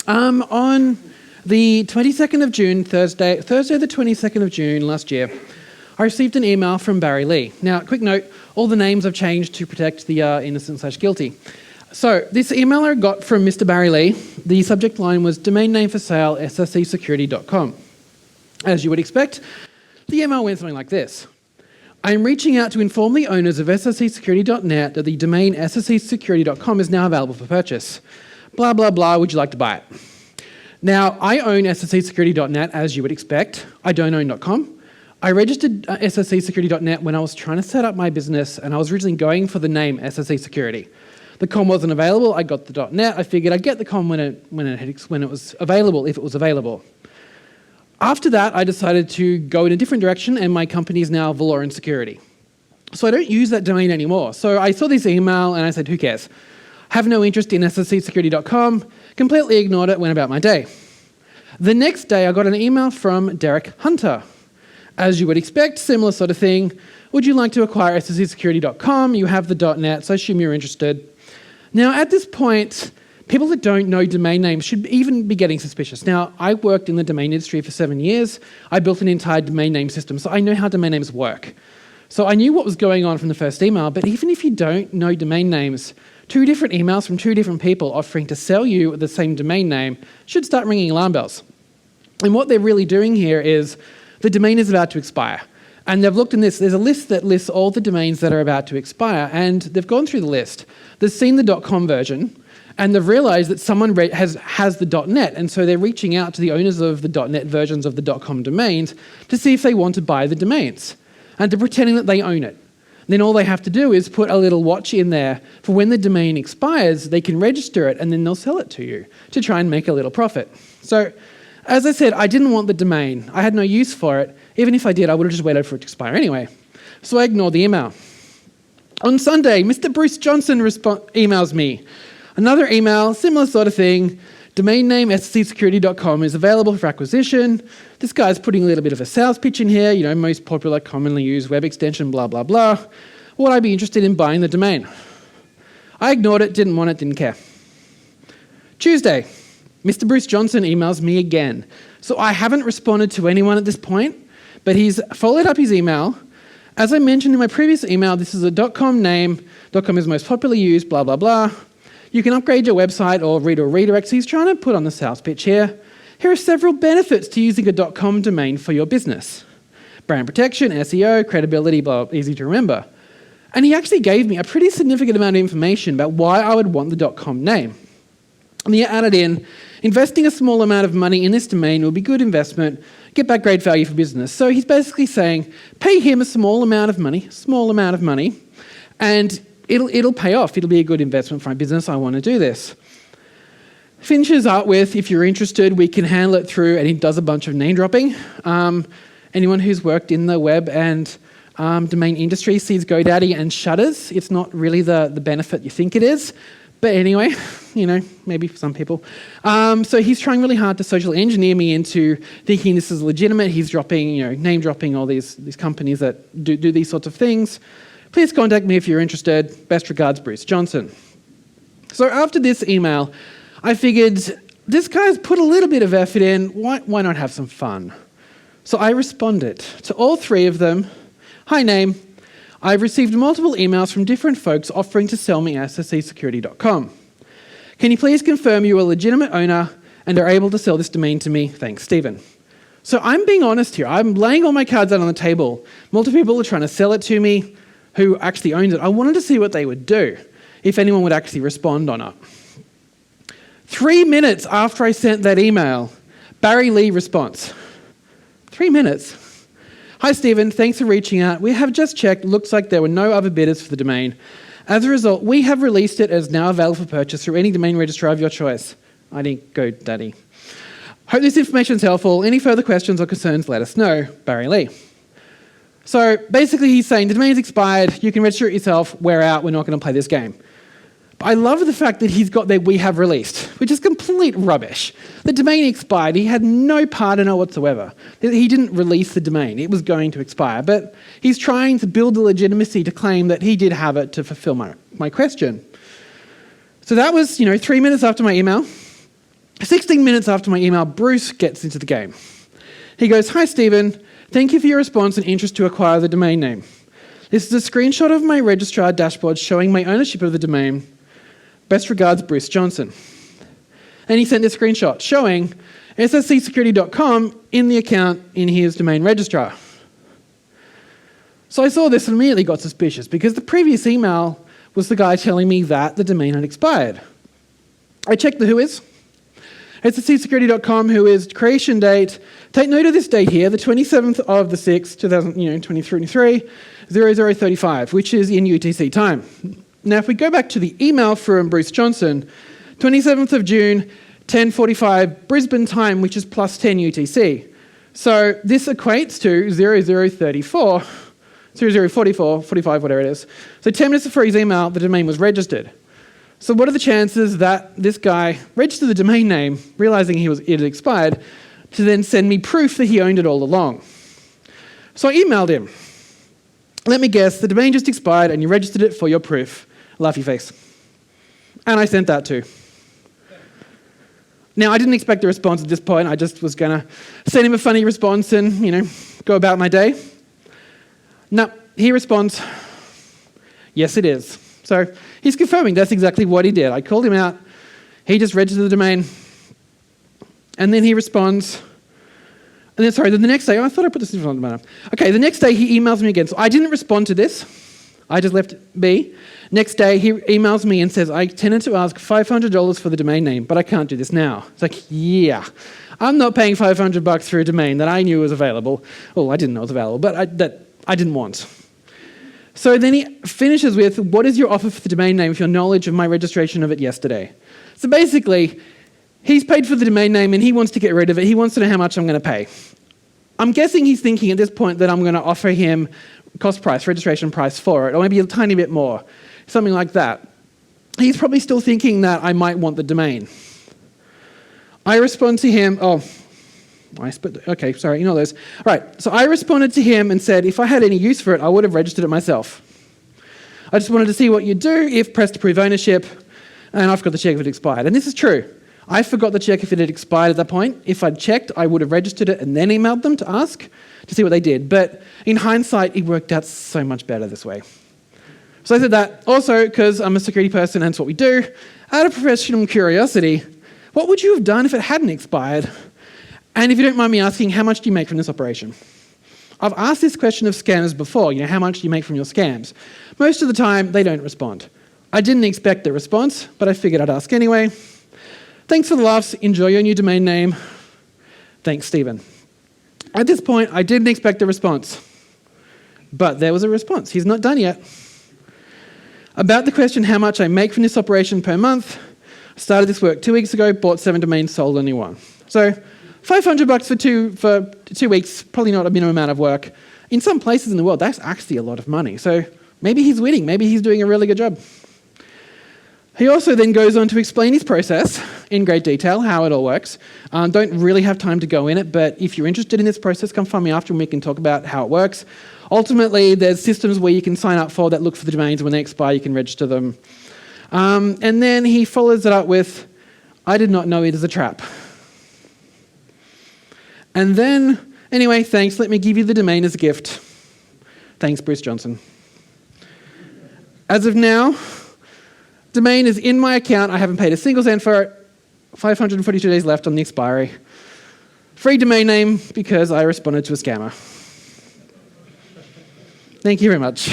On the 22nd of June, Thursday the 22nd of June last year, I received an email from Barry Lee. Now, quick note, all the names I've changed to protect the innocent/guilty. So, this email I got from Mr. Barry Lee, the subject line was domain name for sale, sscsecurity.com. As you would expect, the email went something like this. I am reaching out to inform the owners of sscsecurity.net that the domain sscsecurity.com is now available for purchase. Blah, blah, blah, would you like to buy it? Now, I own sscsecurity.net, as you would expect. I don't own .com. I registered sscsecurity.net when I was trying to set up my business, and I was originally going for the name SSC Security. The com wasn't available, I got the .net. I figured I'd get the com when it was available, if it was available. After that, I decided to go in a different direction, and my company is now Valoran Security. So I don't use that domain anymore. So I saw this email, and I said, who cares? Have no interest in sscsecurity.com, completely ignored it, went about my day. The next day, I got an email from Derek Hunter. As you would expect, similar sort of thing. Would you like to acquire sscsecurity.com? You have the .net, so I assume you're interested. Now, at this point, people that don't know domain names should even be getting suspicious. Now, I worked in the domain industry for 7 years. I built an entire domain name system, so I know how domain names work. So I knew what was going on from the first email, but even if you don't know domain names, 2 different emails from 2 different people offering to sell you the same domain name should start ringing alarm bells. And what they're really doing here is the domain is about to expire. And they've looked in this, there's a list that lists all the domains that are about to expire, and they've gone through the list. They've seen the .com version, and they've realized that someone has the .net, and so they're reaching out to the owners of the .net versions of the .com domains to see if they want to buy the domains. And they're pretending that they own it. Then all they have to do is put a little watch in there for when the domain expires, they can register it, and then they'll sell it to you to try and make a little profit. So, as I said, I didn't want the domain. I had no use for it. Even if I did, I would have just waited for it to expire anyway. So I ignored the email. On Sunday, Mr. Bruce Johnson emails me. Another email, similar sort of thing. Domain name sscsecurity.com is available for acquisition. This guy's putting a little bit of a sales pitch in here, you know, most popular, commonly used web extension, blah, blah, blah. Would I be interested in buying the domain? I ignored it, didn't want it, didn't care. Tuesday, Mr. Bruce Johnson emails me again. So I haven't responded to anyone at this point, but he's followed up his email. As I mentioned in my previous email, this is a .com name. .com is most popularly used, blah, blah, blah. You can upgrade your website or read or redirect. So he's trying to put on the sales pitch here. Here are several benefits to using a .com domain for your business. Brand protection, SEO, credibility, blah, easy to remember. And he actually gave me a pretty significant amount of information about why I would want the .com name. And he added in, investing a small amount of money in this domain will be good investment, get back great value for business. So he's basically saying, pay him a small amount of money, and it'll pay off. It'll be a good investment for my business. I want to do this. Finishes up with, if you're interested, we can handle it through, and he does a bunch of name dropping. Anyone who's worked in the web and domain industry sees GoDaddy and shudders. It's not really the benefit you think it is. But anyway, you know, maybe for some people. So he's trying really hard to social engineer me into thinking this is legitimate. He's dropping, you know, name dropping all these companies that do these sorts of things. Please contact me if you're interested. Best regards, Bruce Johnson. So after this email, I figured this guy's put a little bit of effort in. Why not have some fun? So I responded to all 3 of them. Hi, name. I've received multiple emails from different folks offering to sell me sscsecurity.com. Can you please confirm you are a legitimate owner and are able to sell this domain to me? Thanks, Stephen. So I'm being honest here. I'm laying all my cards out on the table. Multiple people are trying to sell it to me who actually owns it. I wanted to see what they would do, if anyone would actually respond or not. 3 minutes after I sent that email, Barry Lee responds. 3 minutes. Hi, Stephen. Thanks for reaching out. We have just checked. Looks like there were no other bidders for the domain. As a result, we have released it as now available for purchase through any domain registrar of your choice. I didn't go, Daddy. Hope this information is helpful. Any further questions or concerns, let us know. Barry Lee. So basically he's saying the domain's expired. You can register it yourself. We're out. We're not going to play this game. I love the fact that he's got that we have released, which is complete rubbish. The domain expired. He had no part in it whatsoever. He didn't release the domain. It was going to expire. But he's trying to build the legitimacy to claim that he did have it to fulfill my question. So that was, 3 minutes after my email. 16 minutes after my email, Bruce gets into the game. He goes, "Hi, Stephen. Thank you for your response and interest to acquire the domain name. This is a screenshot of my registrar dashboard showing my ownership of the domain. Best regards, Bruce Johnson." And he sent this screenshot showing sscsecurity.com in the account in his domain registrar. So I saw this and immediately got suspicious because the previous email was the guy telling me that the domain had expired. I checked the whois. sscsecurity.com whois creation date. Take note of this date here, the 27th of the 6th, 2023, 0035, which is in UTC time. Now, if we go back to the email from Bruce Johnson, 27th of June, 10:45 Brisbane time, which is plus 10 UTC. So this equates to 0034, 0044, 45, whatever it is. So 10 minutes before his email, the domain was registered. So what are the chances that this guy registered the domain name, realizing it had expired, to then send me proof that he owned it all along? So I emailed him. "Let me guess, the domain just expired and you registered it for your proof. Laughy face." And I sent that too. Now, I didn't expect a response at this point. I just was going to send him a funny response and, go about my day. No, he responds, "Yes, it is." So he's confirming that's exactly what he did. I called him out. He just registered the domain. And then he responds. And then, the next day, I thought I put this in front of the Okay, the next day he emails me again. So I didn't respond to this. I just left it be. Next day, he emails me and says, "I intended to ask $500 for the domain name, but I can't do this now." It's like, yeah, I'm not paying $500 for a domain that I knew was available. Well, I didn't know it was available, but that I didn't want. So then he finishes with, "What is your offer for the domain name with your knowledge of my registration of it yesterday?" So basically, he's paid for the domain name and he wants to get rid of it. He wants to know how much I'm going to pay. I'm guessing he's thinking at this point that I'm going to offer him cost price, registration price for it, or maybe a tiny bit more, something like that. He's probably still thinking that I might want the domain. I respond to him, okay, sorry, you know those. Right, so I responded to him and said, if I had any use for it, I would have registered it myself. I just wanted to see what you'd do if pressed to prove ownership, and I forgot to check if it expired. And this is true. I forgot to check if it had expired at that point. If I'd checked, I would have registered it and then emailed them to ask to see what they did. But in hindsight, it worked out so much better this way. So I said that. Also, because I'm a security person and it's what we do, out of professional curiosity, what would you have done if it hadn't expired? And if you don't mind me asking, how much do you make from this operation? I've asked this question of scammers before, how much do you make from your scams? Most of the time, they don't respond. I didn't expect a response, but I figured I'd ask anyway. Thanks for the laughs. Enjoy your new domain name. Thanks, Stephen. At this point, I didn't expect a response, but there was a response. He's not done yet. About the question how much I make from this operation per month, I started this work 2 weeks ago, bought 7 domains, sold only 1. So $500 for 2 weeks, probably not a minimum amount of work. In some places in the world, that's actually a lot of money. So maybe he's winning. Maybe he's doing a really good job. He also then goes on to explain his process in great detail, how it all works. Don't really have time to go in it, but if you're interested in this process, come find me after and we can talk about how it works. Ultimately, there's systems where you can sign up for that look for the domains. When they expire, you can register them. And then he follows it up with, I did not know it is a trap. And then, anyway, thanks. Let me give you the domain as a gift. Thanks, Bruce Johnson. As of now, domain is in my account. I haven't paid a single cent for it. 542 days left on the expiry. Free domain name because I responded to a scammer. Thank you very much.